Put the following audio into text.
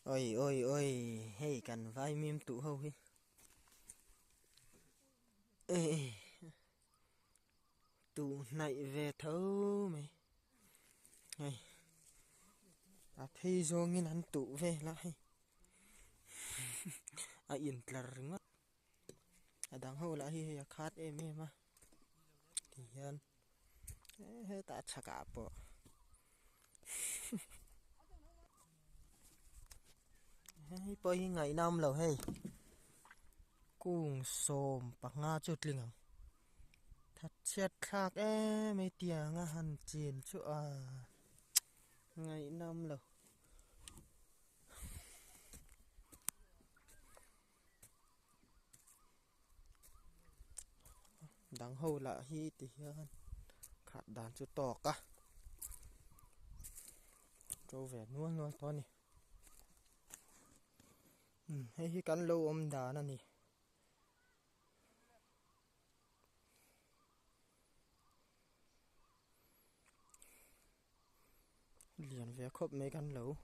Ôi ôi ôi, hay cần vai mìm tụ hâu hi. Ê, tụ này về thấu mày. Này, à phi vô nghiên ăn tụ về lại. À yên tlar ngất. À đang hâu lại hi khát em à. Thì hen. Hết ta chắc à bộ. Hay bơi ngày năm lâu hay. Cung xồm bạc nga chút linh hằng. Thật chết khác mấy tiếng hẳn chiến chỗ à. Ngày năm lâu. Đang hâu lại hi thì hen. Khát đàn chút tỏ cả. Trâu vẻ nuôn luôn to nè. Hay hi cắn lâu ôm đá nè nè. Liền vẻ khóc mấy cắn lâu.